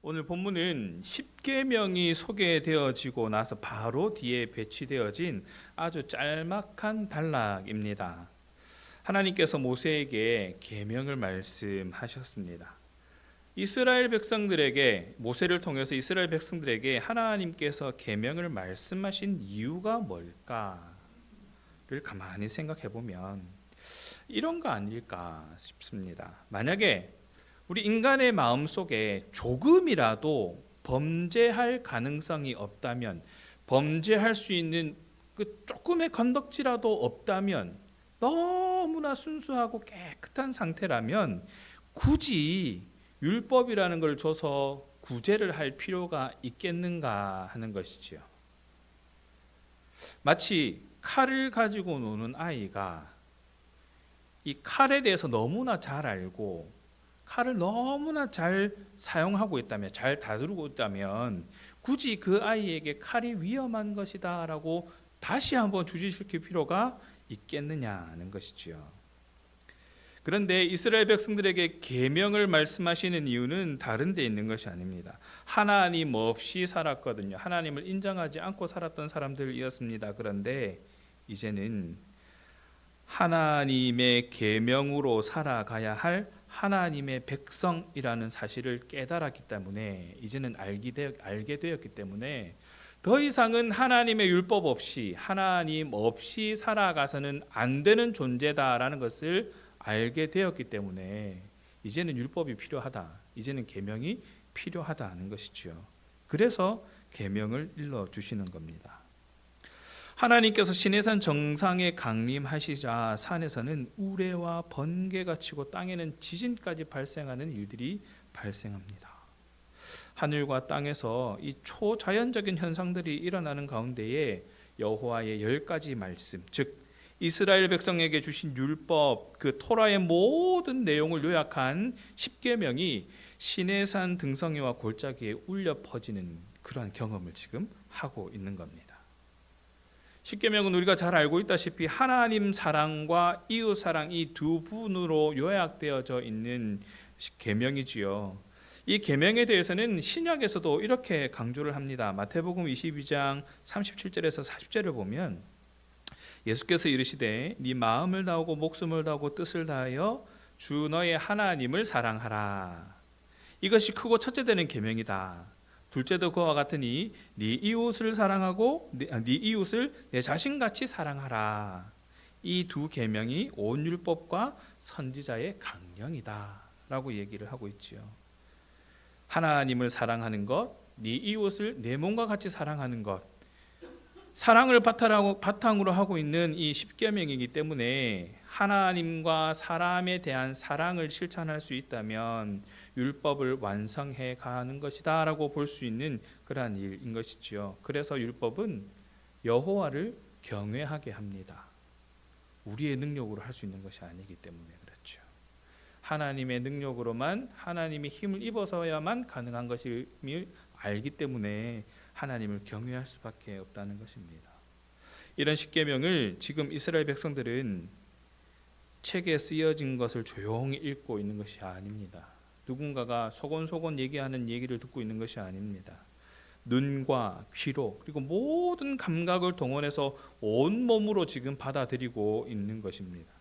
오늘 본문은 십계명이 소개되어지고 나서 바로 뒤에 배치되어진 아주 짤막한 단락입니다. 하나님께서 모세에게 계명을 말씀하셨습니다. 이스라엘 백성들에게, 모세를 통해서 이스라엘 백성들에게 하나님께서 계명을 말씀하신 이유가 뭘까를 가만히 생각해 보면 이런 거 아닐까 싶습니다. 만약에 우리 인간의 마음속에 조금이라도 범죄할 가능성이 없다면, 범죄할 수 있는 그 조금의 건덕지라도 없다면, 너무나 순수하고 깨끗한 상태라면 굳이 율법이라는 걸 줘서 구제를 할 필요가 있겠는가 하는 것이지요. 마치 칼을 가지고 노는 아이가 이 칼에 대해서 너무나 잘 알고 칼을 너무나 잘 사용하고 있다면, 잘 다루고 있다면 굳이 그 아이에게 칼이 위험한 것이다 라고 다시 한번 주지시킬 필요가 있겠느냐는 것이지요. 그런데 이스라엘 백성들에게 계명을 말씀하시는 이유는 다른 데 있는 것이 아닙니다. 하나님 없이 살았거든요. 하나님을 인정하지 않고 살았던 사람들이었습니다. 그런데 이제는 하나님의 계명으로 살아가야 할 하나님의 백성이라는 사실을 깨달았기 때문에, 이제는 알게 되었기 때문에 더 이상은 하나님의 율법 없이, 하나님 없이 살아가서는 안 되는 존재다라는 것을 알게 되었기 때문에 이제는 율법이 필요하다, 이제는 계명이 필요하다는 것이지요. 그래서 계명을 일러주시는 겁니다. 하나님께서 시내산 정상에 강림하시자 산에서는 우레와 번개가 치고 땅에는 지진까지 발생하는 일들이 발생합니다. 하늘과 땅에서 이 초자연적인 현상들이 일어나는 가운데에 여호와의 10가지 말씀, 즉 이스라엘 백성에게 주신 율법, 그 토라의 모든 내용을 요약한 십계명이 시내산 등성이와 골짜기에 울려 퍼지는 그러한 경험을 지금 하고 있는 겁니다. 십계명은 우리가 잘 알고 있다시피 하나님 사랑과 이웃 사랑, 이 두 분으로 요약되어져 있는 계명이지요. 이 계명에 대해서는 신약에서도 이렇게 강조를 합니다. 마태복음 22장 37절에서 40절을 보면 예수께서 이르시되 네 마음을 다하고 목숨을 다하고 뜻을 다하여 주 너의 하나님을 사랑하라. 이것이 크고 첫째 되는 계명이다. 둘째도 그와 같으니 네 이웃을 사랑하고 네 이웃을 내 자신같이 사랑하라. 이 두 계명이 온 율법과 선지자의 강령이다라고 얘기를 하고 있지요. 하나님을 사랑하는 것, 네 이웃을 내 몸과 같이 사랑하는 것, 사랑을 바탕으로 하고 있는 이 십계명이기 때문에 하나님과 사람에 대한 사랑을 실천할 수 있다면 율법을 완성해 가는 것이다 라고 볼 수 있는 그러한 일인 것이지요. 그래서 율법은 여호와를 경외하게 합니다. 우리의 능력으로 할 수 있는 것이 아니기 때문에 그렇죠. 하나님의 능력으로만, 하나님의 힘을 입어서야만 가능한 것임을 알기 때문에 하나님을 경외할 수밖에 없다는 것입니다. 이런 십계명을 지금 이스라엘 백성들은 책에 쓰여진 것을 조용히 읽고 있는 것이 아닙니다. 누군가가 소곤소곤 얘기하는 얘기를 듣고 있는 것이 아닙니다. 눈과 귀로, 그리고 모든 감각을 동원해서 온몸으로 지금 받아들이고 있는 것입니다.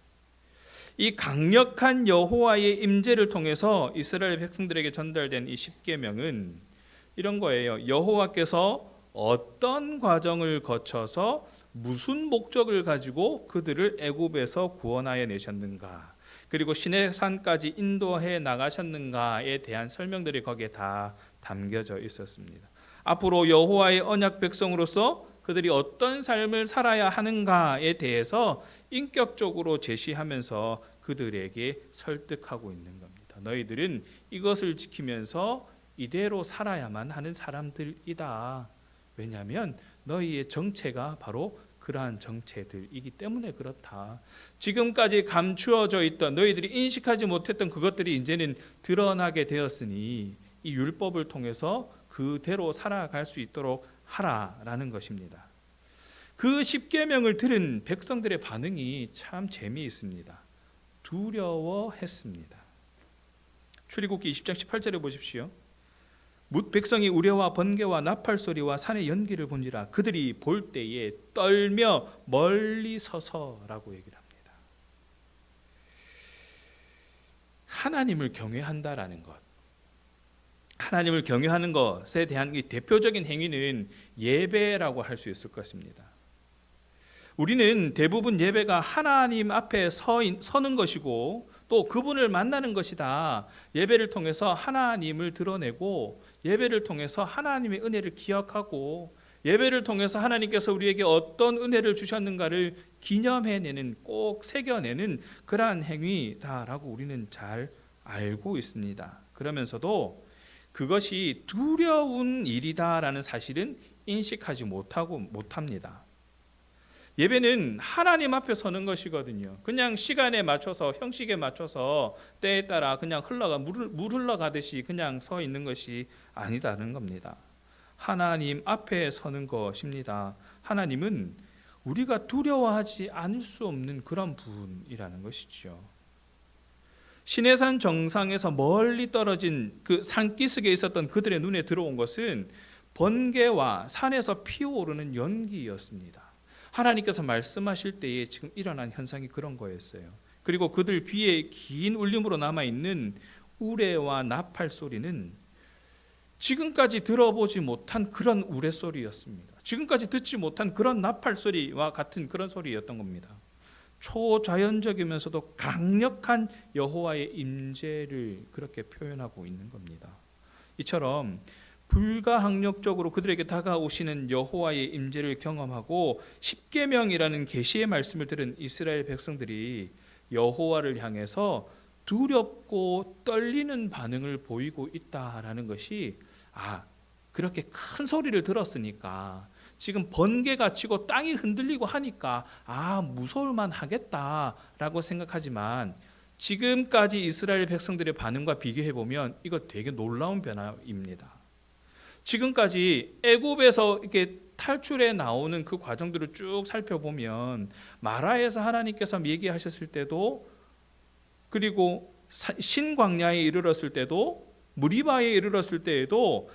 이 강력한 여호와의 임재를 통해서 이스라엘 백성들에게 전달된 이 십계명은 이런 거예요. 여호와께서 어떤 과정을 거쳐서 무슨 목적을 가지고 그들을 애굽에서 구원하여 내셨는가, 그리고 시내산까지 인도해 나가셨는가에 대한 설명들이 거기에 다 담겨져 있었습니다. 앞으로 여호와의 언약 백성으로서 그들이 어떤 삶을 살아야 하는가에 대해서 인격적으로 제시하면서 그들에게 설득하고 있는 겁니다. 너희들은 이것을 지키면서 이대로 살아야만 하는 사람들이다. 왜냐하면 너희의 정체가 바로 그러한 정체들이기 때문에 그렇다. 지금까지 감추어져 있던, 너희들이 인식하지 못했던 그것들이 이제는 드러나게 되었으니 이 율법을 통해서 그대로 살아갈 수 있도록 하라라는 것입니다. 그 십계명을 들은 백성들의 반응이 참 재미있습니다. 두려워했습니다. 출애굽기 20장 18절에 보십시오. 백성이 우레와 번개와 나팔 소리와 산의 연기를 본지라 그들이 볼 때에 떨며 멀리 서서라고 얘기를 합니다. 하나님을 경외한다라는 것, 하나님을 경외하는 것에 대한 이 대표적인 행위는 예배라고 할 수 있을 것입니다. 우리는 대부분 예배가 하나님 앞에 서는 것이고 또 그분을 만나는 것이다. 예배를 통해서 하나님을 드러내고 예배를 통해서 하나님의 은혜를 기억하고 예배를 통해서 하나님께서 우리에게 어떤 은혜를 주셨는가를 기념해내는, 꼭 새겨내는 그러한 행위다라고 우리는 잘 알고 있습니다. 그러면서도 그것이 두려운 일이다라는 사실은 인식하지 못합니다. 예배는 하나님 앞에 서는 것이거든요. 그냥 시간에 맞춰서, 형식에 맞춰서 때에 따라 그냥 물 흘러가듯이 그냥 서 있는 것이 아니다는 겁니다. 하나님 앞에 서는 것입니다. 하나님은 우리가 두려워하지 않을 수 없는 그런 분이라는 것이죠. 시내산 정상에서 멀리 떨어진 그 산기슭에 있었던 그들의 눈에 들어온 것은 번개와 산에서 피어오르는 연기였습니다. 하나님께서 말씀하실 때에 지금 일어난 현상이 그런 거였어요. 그리고 그들 귀에 긴 울림으로 남아있는 우레와 나팔 소리는 지금까지 들어보지 못한 그런 우레 소리였습니다. 지금까지 듣지 못한 그런 나팔 소리와 같은 그런 소리였던 겁니다. 초자연적이면서도 강력한 여호와의 임재를 그렇게 표현하고 있는 겁니다. 이처럼 불가항력적으로 그들에게 다가오시는 여호와의 임재를 경험하고 십계명이라는 계시의 말씀을 들은 이스라엘 백성들이 여호와를 향해서 두렵고 떨리는 반응을 보이고 있다라는 것이, 그렇게 큰 소리를 들었으니까 지금 번개가 치고 땅이 흔들리고 하니까 무서울만 하겠다라고 생각하지만 지금까지 이스라엘 백성들의 반응과 비교해보면 이거 되게 놀라운 변화입니다. 지금까지 애굽에서 이렇게 탈출해 나오는 그 과정들을 쭉 살펴보면 마라에서 하나님께서 얘기하셨을 때도, 그리고 신광야에 이르렀을 때도, 무리바에 이르렀을 때에도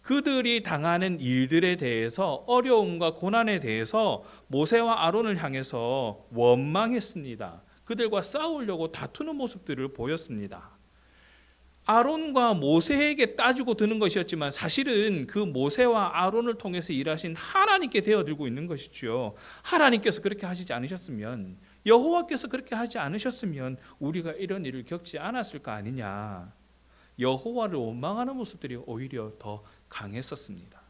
그들이 당하는 일들에 대해서, 어려움과 고난에 대해서 모세와 아론을 향해서 원망했습니다. 그들과 싸우려고 다투는 모습들을 보였습니다. 아론과 모세에게 따지고 드는 것이었지만 사실은 그 모세와 아론을 통해서 일하신 하나님께 되어들고 있는 것이죠. 하나님께서 그렇게 하시지 않으셨으면, 여호와께서 그렇게 하지 않으셨으면 우리가 이런 일을 겪지 않았을 거 아니냐. 여호와를 원망하는 모습들이 오히려 더 강했었습니다.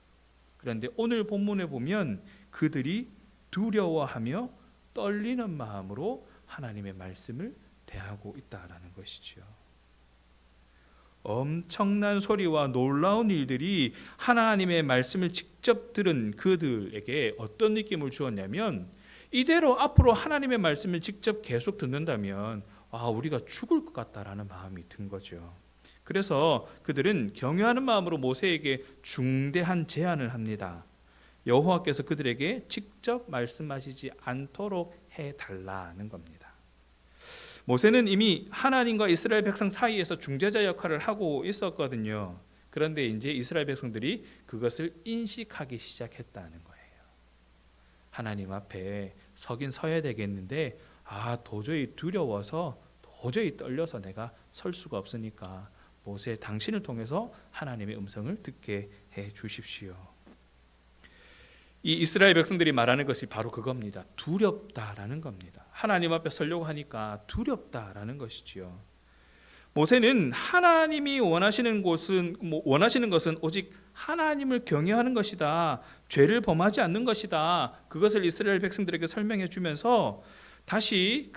그런데 오늘 본문에 보면 그들이 두려워하며 떨리는 마음으로 하나님의 말씀을 대하고 있다라는 것이죠. 엄청난 소리와 놀라운 일들이 하나님의 말씀을 직접 들은 그들에게 어떤 느낌을 주었냐면, 이대로 앞으로 하나님의 말씀을 직접 계속 듣는다면 우리가 죽을 것 같다라는 마음이 든 거죠. 그래서 그들은 경외하는 마음으로 모세에게 중대한 제안을 합니다. 여호와께서 그들에게 직접 말씀하시지 않도록 해달라는 겁니다. 모세는 이미 하나님과 이스라엘 백성 사이에서 중재자 역할을 하고 있었거든요. 그런데 이제 이스라엘 백성들이 그것을 인식하기 시작했다는 거예요. 하나님 앞에 서긴 서야 되겠는데 도저히 두려워서, 도저히 떨려서 내가 설 수가 없으니까 모세, 당신을 통해서 하나님의 음성을 듣게 해 주십시오. 이 이스라엘 백성들이 말하는 것이 바로 그겁니다. 두렵다라는 겁니다. 하나님 앞에 서려고 하니까 두렵다라는 것이지요. 모세는 하나님이 원하시는 것은 오직 하나님을 경외하는 것이다. 죄를 범하지 않는 것이다. 그것을 이스라엘 백성들에게 설명해 주면서 다시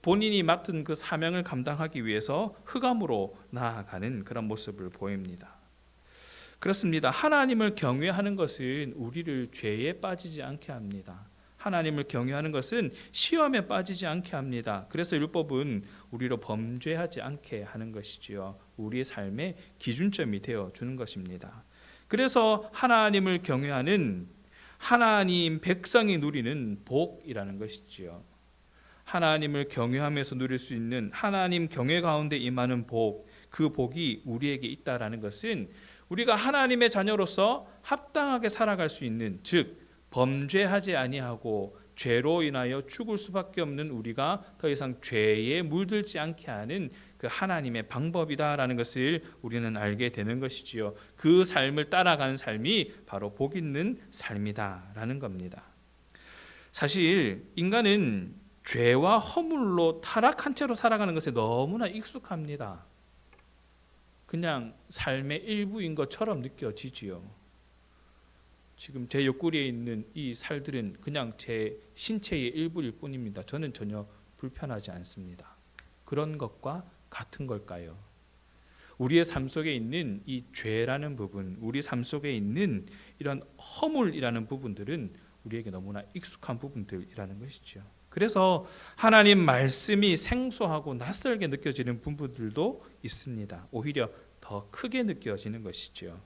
본인이 맡은 그 사명을 감당하기 위해서 흑암으로 나아가는 그런 모습을 보입니다. 그렇습니다. 하나님을 경외하는 것은 우리를 죄에 빠지지 않게 합니다. 하나님을 경외하는 것은 시험에 빠지지 않게 합니다. 그래서 율법은 우리로 범죄하지 않게 하는 것이지요. 우리의 삶의 기준점이 되어주는 것입니다. 그래서 하나님을 경외하는 하나님 백성이 누리는 복이라는 것이지요. 하나님을 경외하면서 누릴 수 있는 하나님 경외 가운데 임하는 복, 그 복이 우리에게 있다라는 것은 우리가 하나님의 자녀로서 합당하게 살아갈 수 있는, 즉 범죄하지 아니하고 죄로 인하여 죽을 수밖에 없는 우리가 더 이상 죄에 물들지 않게 하는 그 하나님의 방법이다라는 것을 우리는 알게 되는 것이지요. 그 삶을 따라가는 삶이 바로 복 있는 삶이다라는 겁니다. 사실 인간은 죄와 허물로 타락한 채로 살아가는 것에 너무나 익숙합니다. 그냥 삶의 일부인 것처럼 느껴지지요. 지금 제 옆구리에 있는 이 살들은 그냥 제 신체의 일부일 뿐입니다. 저는 전혀 불편하지 않습니다. 그런 것과 같은 걸까요? 우리의 삶 속에 있는 이 죄라는 부분, 우리 삶 속에 있는 이런 허물이라는 부분들은 우리에게 너무나 익숙한 부분들이라는 것이죠. 그래서 하나님 말씀이 생소하고 낯설게 느껴지는 부분들도 있습니다. 오히려 더 크게 느껴지는 것이죠.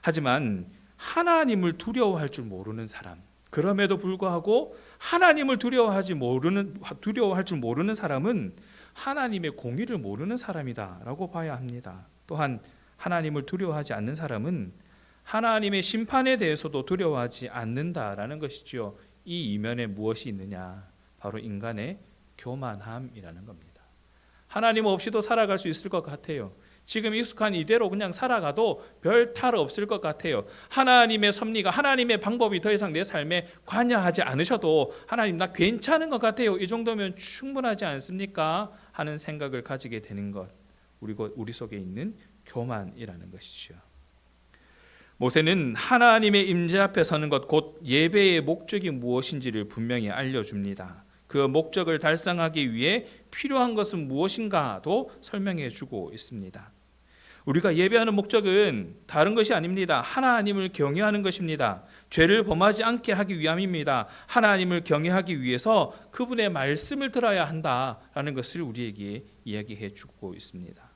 하지만 하나님을 두려워할 줄 모르는 사람, 그럼에도 불구하고 하나님을 두려워할 줄 모르는 사람은 하나님의 공의를 모르는 사람이다라고 봐야 합니다. 또한 하나님을 두려워하지 않는 사람은 하나님의 심판에 대해서도 두려워하지 않는다라는 것이지요. 이 이면에 무엇이 있느냐? 바로 인간의 교만함이라는 겁니다. 하나님 없이도 살아갈 수 있을 것 같아요. 지금 익숙한 이대로 그냥 살아가도 별 탈 없을 것 같아요. 하나님의 섭리가, 하나님의 방법이 더 이상 내 삶에 관여하지 않으셔도 하나님 나 괜찮은 것 같아요. 이 정도면 충분하지 않습니까? 하는 생각을 가지게 되는 것, 우리 속에 있는 교만이라는 것이죠. 모세는 하나님의 임재 앞에 서는 것, 곧 예배의 목적이 무엇인지를 분명히 알려줍니다. 그 목적을 달성하기 위해 필요한 것은 무엇인가도 설명해 주고 있습니다. 우리가 예배하는 목적은 다른 것이 아닙니다. 하나님을 경외하는 것입니다. 죄를 범하지 않게 하기 위함입니다. 하나님을 경외하기 위해서 그분의 말씀을 들어야 한다라는 것을 우리에게 이야기해 주고 있습니다.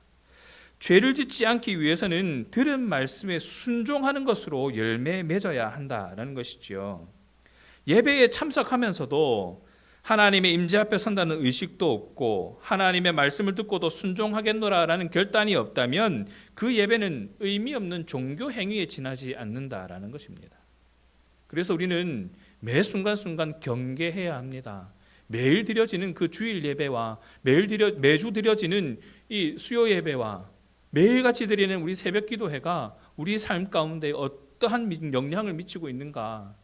죄를 짓지 않기 위해서는 들은 말씀에 순종하는 것으로 열매 맺어야 한다라는 것이죠. 예배에 참석하면서도 하나님의 임재 앞에 선다는 의식도 없고 하나님의 말씀을 듣고도 순종하겠노라라는 결단이 없다면 그 예배는 의미 없는 종교 행위에 지나지 않는다라는 것입니다. 그래서 우리는 매 순간순간 경계해야 합니다. 매일 드려지는 그 주일 예배와 매주 드려지는 이 수요 예배와 매일같이 드리는 우리 새벽 기도회가 우리 삶 가운데 어떠한 영향을 미치고 있는가?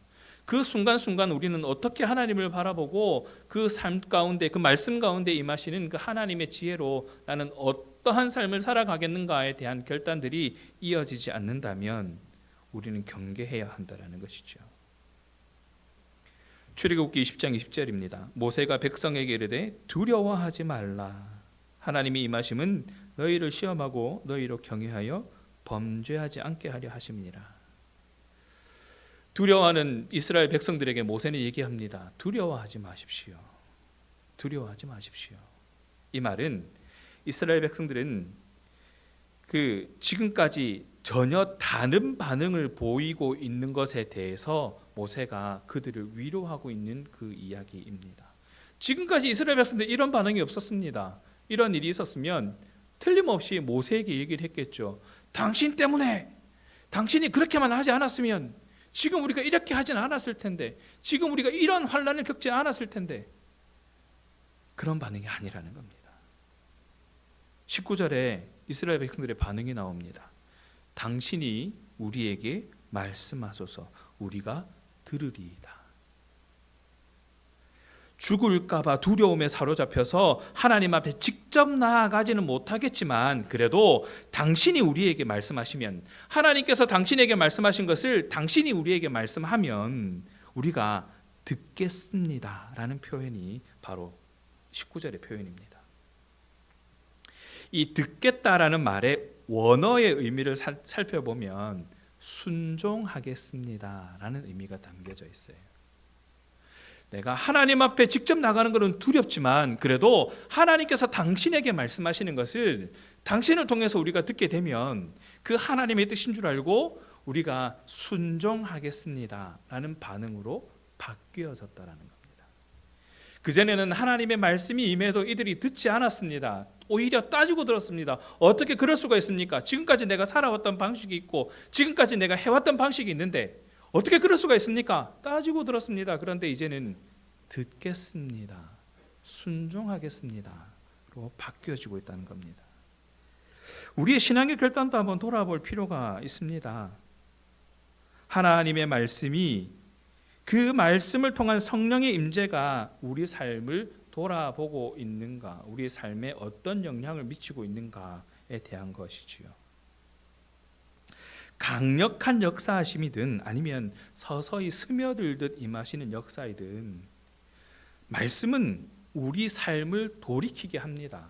그 순간순간 우리는 어떻게 하나님을 바라보고 그 삶 가운데, 그 말씀 가운데 임하시는 그 하나님의 지혜로 나는 어떠한 삶을 살아가겠는가에 대한 결단들이 이어지지 않는다면 우리는 경계해야 한다는 것이죠. 출애굽기 20장 20절입니다. 모세가 백성에게 이르되 두려워하지 말라. 하나님의 임하심은 너희를 시험하고 너희로 경외하여 범죄하지 않게 하려 하심이니라. 두려워하는 이스라엘 백성들에게 모세는 얘기합니다. 두려워하지 마십시오. 두려워하지 마십시오. 이 말은 이스라엘 백성들은 지금까지 전혀 다른 반응을 보이고 있는 것에 대해서 모세가 그들을 위로하고 있는 그 이야기입니다. 지금까지 이스라엘 백성들 이런 반응이 없었습니다. 이런 일이 있었으면 틀림없이 모세에게 얘기를 했겠죠. 당신 때문에, 당신이 그렇게만 하지 않았으면 지금 우리가 이렇게 하진 않았을 텐데, 지금 우리가 이런 환난을 겪지 않았을 텐데. 그런 반응이 아니라는 겁니다. 19절에 이스라엘 백성들의 반응이 나옵니다. 당신이 우리에게 말씀하소서 우리가 들으리이다. 죽을까봐 두려움에 사로잡혀서 하나님 앞에 직접 나아가지는 못하겠지만 그래도 당신이 우리에게 말씀하시면, 하나님께서 당신에게 말씀하신 것을 당신이 우리에게 말씀하면 우리가 듣겠습니다 라는 표현이 바로 19절의 표현입니다. 이 듣겠다라는 말의 원어의 의미를 살펴보면 순종하겠습니다 라는 의미가 담겨져 있어요. 내가 하나님 앞에 직접 나가는 것은 두렵지만 그래도 하나님께서 당신에게 말씀하시는 것을 당신을 통해서 우리가 듣게 되면 그 하나님의 뜻인 줄 알고 우리가 순종하겠습니다 라는 반응으로 바뀌어졌다라는 겁니다. 그전에는 하나님의 말씀이 임해도 이들이 듣지 않았습니다. 오히려 따지고 들었습니다. 어떻게 그럴 수가 있습니까? 지금까지 내가 살아왔던 방식이 있고 지금까지 내가 해왔던 방식이 있는데 어떻게 그럴 수가 있습니까? 따지고 들었습니다. 그런데 이제는 듣겠습니다. 순종하겠습니다.로 바뀌어지고 있다는 겁니다. 우리의 신앙의 결단도 한번 돌아볼 필요가 있습니다. 하나님의 말씀이, 그 말씀을 통한 성령의 임재가 우리 삶을 돌아보고 있는가, 우리의 삶에 어떤 영향을 미치고 있는가에 대한 것이지요. 강력한 역사하심이든 아니면 서서히 스며들듯 임하시는 역사이든 말씀은 우리 삶을 돌이키게 합니다.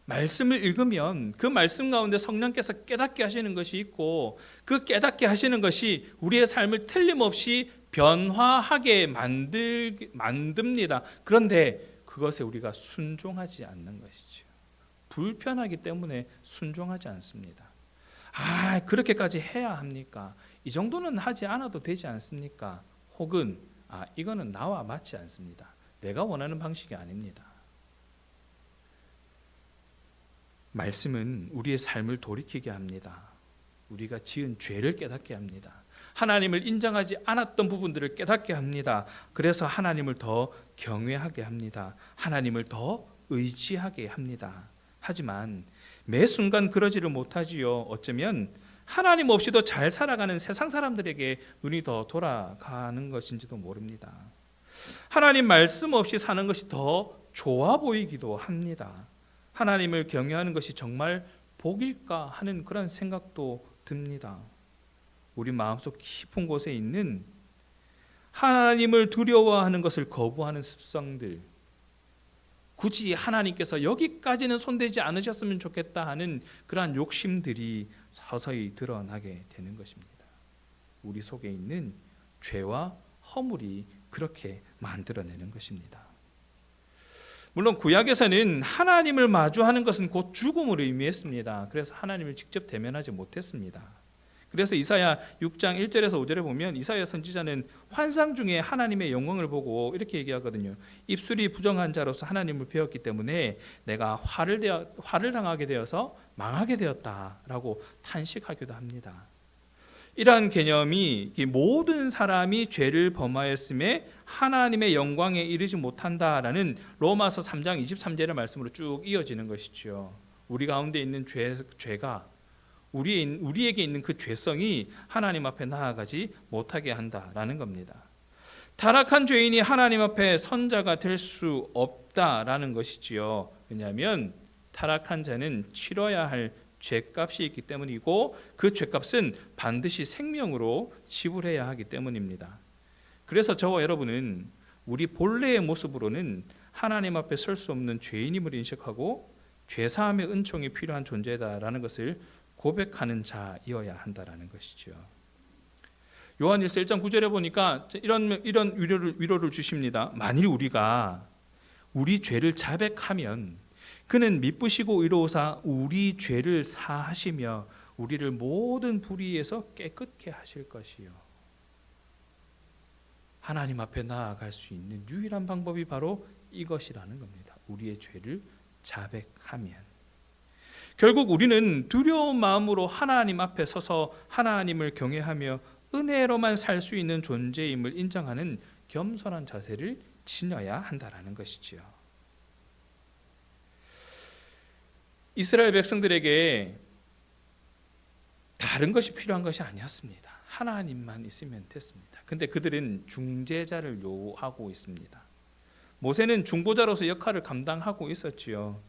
말씀을 읽으면 그 말씀 가운데 성령께서 깨닫게 하시는 것이 있고 그 깨닫게 하시는 것이 우리의 삶을 틀림없이 변화하게 만듭니다. 그런데 그것에 우리가 순종하지 않는 것이죠. 불편하기 때문에 순종하지 않습니다. 그렇게까지 해야 합니까? 이 정도는 하지 않아도 되지 않습니까? 혹은 이거는 나와 맞지 않습니다. 내가 원하는 방식이 아닙니다. 말씀은 우리의 삶을 돌이키게 합니다. 우리가 지은 죄를 깨닫게 합니다. 하나님을 인정하지 않았던 부분들을 깨닫게 합니다. 그래서 하나님을 더 경외하게 합니다. 하나님을 더 의지하게 합니다. 하지만 매 순간 그러지를 못하지요. 어쩌면 하나님 없이도 잘 살아가는 세상 사람들에게 눈이 더 돌아가는 것인지도 모릅니다. 하나님 말씀 없이 사는 것이 더 좋아 보이기도 합니다. 하나님을 경외하는 것이 정말 복일까 하는 그런 생각도 듭니다. 우리 마음속 깊은 곳에 있는 하나님을 두려워하는 것을 거부하는 습성들, 굳이 하나님께서 여기까지는 손대지 않으셨으면 좋겠다 하는 그러한 욕심들이 서서히 드러나게 되는 것입니다. 우리 속에 있는 죄와 허물이 그렇게 만들어내는 것입니다. 물론 구약에서는 하나님을 마주하는 것은 곧 죽음을 의미했습니다. 그래서 하나님을 직접 대면하지 못했습니다. 그래서 이사야 6장 1절에서 5절에 보면 이사야 선지자는 환상 중에 하나님의 영광을 보고 이렇게 얘기하거든요. 입술이 부정한 자로서 하나님을 배웠기 때문에 내가 화를 당하게 되어서 망하게 되었다라고 탄식하기도 합니다. 이러한 개념이 모든 사람이 죄를 범하였음에 하나님의 영광에 이르지 못한다라는 로마서 3장 23절의 말씀으로 쭉 이어지는 것이죠. 우리 가운데 있는 죄가 우리에게 있는 그 죄성이 하나님 앞에 나아가지 못하게 한다라는 겁니다. 타락한 죄인이 하나님 앞에 선자가 될 수 없다라는 것이지요. 왜냐하면 타락한 자는 치러야 할 죄값이 있기 때문이고 그 죄값은 반드시 생명으로 지불해야 하기 때문입니다. 그래서 저와 여러분은 우리 본래의 모습으로는 하나님 앞에 설 수 없는 죄인임을 인식하고 죄사함의 은총이 필요한 존재다라는 것을 고백하는 자이어야 한다라는 것이죠. 요한일서 1장 9절에 보니까 이런 위로를 주십니다. 만일 우리가 우리 죄를 자백하면 그는 미쁘시고 의로우사 우리 죄를 사하시며 우리를 모든 불의에서 깨끗게 하실 것이요. 하나님 앞에 나아갈 수 있는 유일한 방법이 바로 이것이라는 겁니다. 우리의 죄를 자백하면. 결국 우리는 두려운 마음으로 하나님 앞에 서서 하나님을 경외하며 은혜로만 살 수 있는 존재임을 인정하는 겸손한 자세를 지녀야 한다라는 것이지요. 이스라엘 백성들에게 다른 것이 필요한 것이 아니었습니다. 하나님만 있으면 됐습니다. 근데 그들은 중재자를 요하고 있습니다. 모세는 중보자로서 역할을 감당하고 있었지요.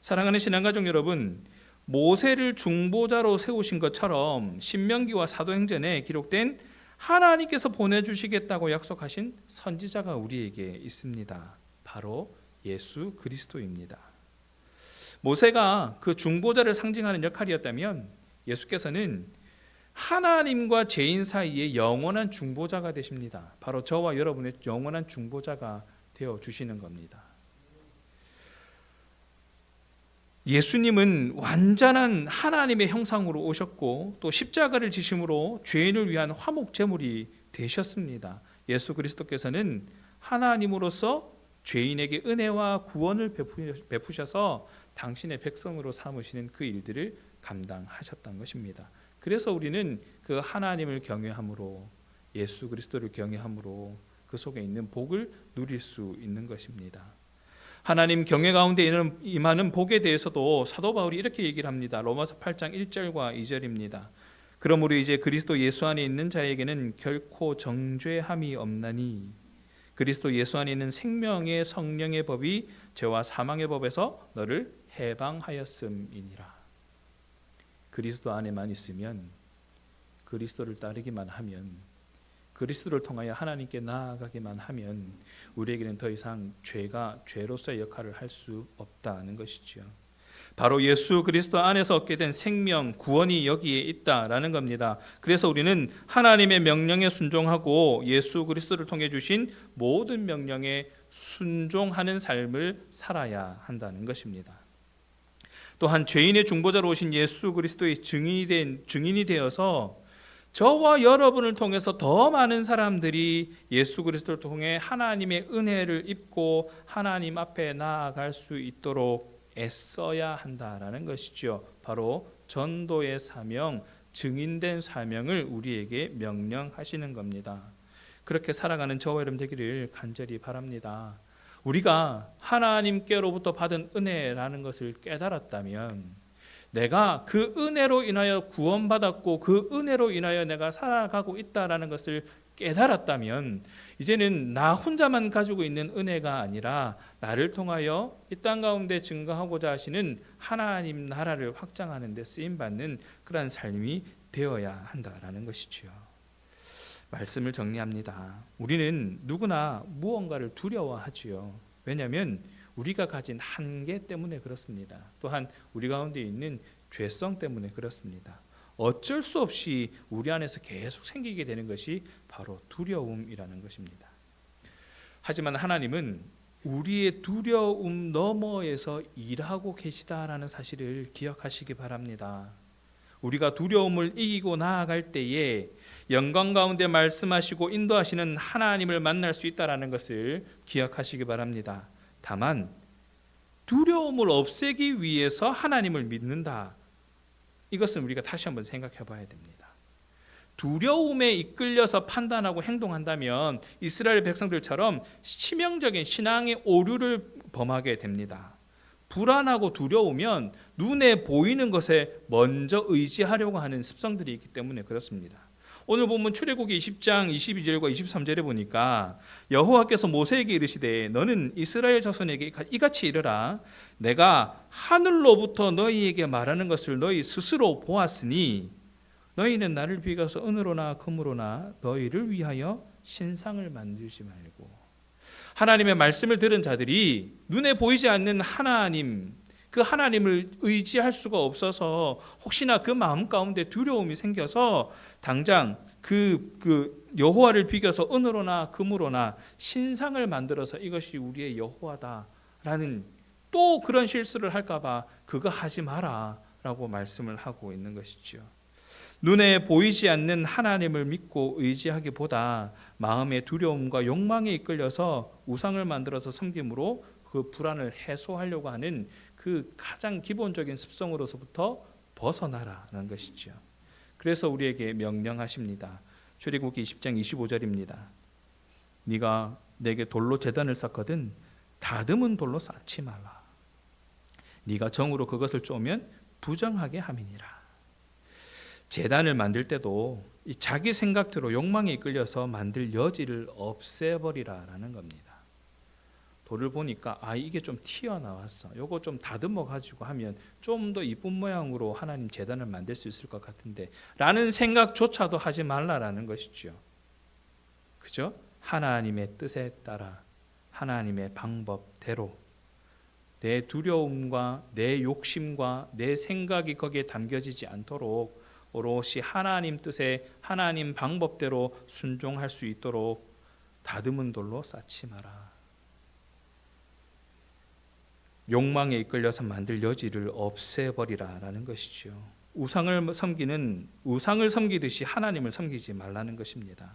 사랑하는 신앙가족 여러분, 모세를 중보자로 세우신 것처럼 신명기와 사도행전에 기록된 하나님께서 보내주시겠다고 약속하신 선지자가 우리에게 있습니다. 바로 예수 그리스도입니다. 모세가 그 중보자를 상징하는 역할이었다면 예수께서는 하나님과 죄인 사이에 영원한 중보자가 되십니다. 바로 저와 여러분의 영원한 중보자가 되어주시는 겁니다. 예수님은 완전한 하나님의 형상으로 오셨고 또 십자가를 지심으로 죄인을 위한 화목 제물이 되셨습니다. 예수 그리스도께서는 하나님으로서 죄인에게 은혜와 구원을 베푸셔서 당신의 백성으로 삼으시는 그 일들을 감당하셨던 것입니다. 그래서 우리는 그 하나님을 경외함으로, 예수 그리스도를 경외함으로 그 속에 있는 복을 누릴 수 있는 것입니다. 하나님 경외 가운데 임하는 복에 대해서도 사도 바울이 이렇게 얘기를 합니다. 로마서 8장 1절과 2절입니다. 그러므로 이제 그리스도 예수 안에 있는 자에게는 결코 정죄함이 없나니 그리스도 예수 안에 있는 생명의 성령의 법이 죄와 사망의 법에서 너를 해방하였음이니라. 그리스도 안에만 있으면, 그리스도를 따르기만 하면, 그리스도를 통하여 하나님께 나아가기만 하면 우리에게는 더 이상 죄가 죄로서의 역할을 할 수 없다는 것이죠. 바로 예수 그리스도 안에서 얻게 된 생명, 구원이 여기에 있다라는 겁니다. 그래서 우리는 하나님의 명령에 순종하고 예수 그리스도를 통해 주신 모든 명령에 순종하는 삶을 살아야 한다는 것입니다. 또한 죄인의 중보자로 오신 예수 그리스도의 증인이 되어서 저와 여러분을 통해서 더 많은 사람들이 예수 그리스도를 통해 하나님의 은혜를 입고 하나님 앞에 나아갈 수 있도록 애써야 한다라는 것이죠. 바로 전도의 사명, 증인된 사명을 우리에게 명령하시는 겁니다. 그렇게 살아가는 저와 여러분 되기를 간절히 바랍니다. 우리가 하나님께로부터 받은 은혜라는 것을 깨달았다면, 내가 그 은혜로 인하여 구원받았고 그 은혜로 인하여 내가 살아가고 있다라는 것을 깨달았다면, 이제는 나 혼자만 가지고 있는 은혜가 아니라 나를 통하여 이 땅 가운데 증거하고자 하시는 하나님 나라를 확장하는 데 쓰임받는 그러한 삶이 되어야 한다라는 것이지요. 말씀을 정리합니다. 우리는 누구나 무언가를 두려워하지요. 왜냐하면 우리가 가진 한계 때문에 그렇습니다. 또한 우리 가운데 있는 죄성 때문에 그렇습니다. 어쩔 수 없이 우리 안에서 계속 생기게 되는 것이 바로 두려움이라는 것입니다. 하지만 하나님은 우리의 두려움 너머에서 일하고 계시다라는 사실을 기억하시기 바랍니다. 우리가 두려움을 이기고 나아갈 때에 영광 가운데 말씀하시고 인도하시는 하나님을 만날 수 있다라는 것을 기억하시기 바랍니다. 다만 두려움을 없애기 위해서 하나님을 믿는다. 이것은 우리가 다시 한번 생각해 봐야 됩니다. 두려움에 이끌려서 판단하고 행동한다면 이스라엘 백성들처럼 치명적인 신앙의 오류를 범하게 됩니다. 불안하고 두려우면 눈에 보이는 것에 먼저 의지하려고 하는 습성들이 있기 때문에 그렇습니다. 오늘 보면 출애굽기 20장 22절과 23절에 보니까 여호와께서 모세에게 이르시되 너는 이스라엘 자손에게 이같이 이르라. 내가 하늘로부터 너희에게 말하는 것을 너희 스스로 보았으니 너희는 나를 비교해서 은으로나 금으로나 너희를 위하여 신상을 만들지 말고. 하나님의 말씀을 들은 자들이 눈에 보이지 않는 하나님, 그 하나님을 의지할 수가 없어서 혹시나 그 마음 가운데 두려움이 생겨서 당장 그 여호와를 비교해서 은으로나 금으로나 신상을 만들어서 이것이 우리의 여호와다라는 또 그런 실수를 할까봐 그거 하지 마라라고 말씀을 하고 있는 것이죠. 눈에 보이지 않는 하나님을 믿고 의지하기보다 마음의 두려움과 욕망에 이끌려서 우상을 만들어서 섬김으로 그 불안을 해소하려고 하는 그 가장 기본적인 습성으로서부터 벗어나라는 것이죠. 그래서 우리에게 명령하십니다. 출애굽기 20장 25절입니다. 네가 내게 돌로 제단을 쌓거든 다듬은 돌로 쌓지 말라. 네가 정으로 그것을 쪼면 부정하게 함이니라. 제단을 만들 때도 이 자기 생각대로 욕망에 이끌려서 만들 여지를 없애버리라라는 겁니다. 돌을 보니까 이게 좀 튀어나왔어. 요거 좀 다듬어 가지고 하면 좀 더 이쁜 모양으로 하나님 제단을 만들 수 있을 것 같은데 라는 생각조차도 하지 말라라는 것이죠. 그죠? 하나님의 뜻에 따라 하나님의 방법대로 내 두려움과 내 욕심과 내 생각이 거기에 담겨지지 않도록 오롯이 하나님 뜻에 하나님 방법대로 순종할 수 있도록 다듬은 돌로 쌓지 마라. 욕망에 이끌려서 만들 여지를 없애버리라라는 것이죠. 우상을 섬기듯이 하나님을 섬기지 말라는 것입니다.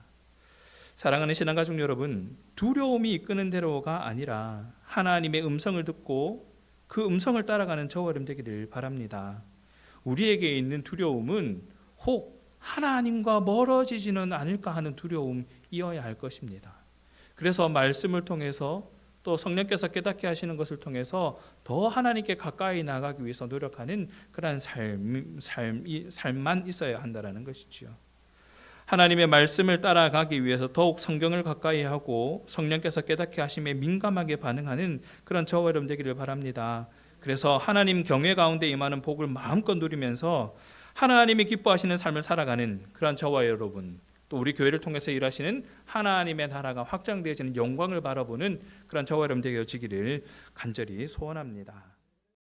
사랑하는 신앙가족 여러분, 두려움이 이끄는 대로가 아니라 하나님의 음성을 듣고 그 음성을 따라가는 저와 여러분 되기를 바랍니다. 우리에게 있는 두려움은 혹 하나님과 멀어지지는 않을까 하는 두려움이어야 할 것입니다. 그래서 말씀을 통해서 또 성령께서 깨닫게 하시는 것을 통해서 더 하나님께 가까이 나가기 위해서 노력하는 그러한 삶만 있어야 한다는 것이지요. 하나님의 말씀을 따라가기 위해서 더욱 성경을 가까이 하고 성령께서 깨닫게 하심에 민감하게 반응하는 그런 저와 여러분 되기를 바랍니다. 그래서 하나님 경외 가운데 임하는 복을 마음껏 누리면서 하나님이 기뻐하시는 삶을 살아가는 그런 저와 여러분, 또 우리 교회를 통해서 일하시는 하나님의 나라가 확장되어지는 영광을 바라보는 그런 저와 여러분 되어지기를 간절히 소원합니다.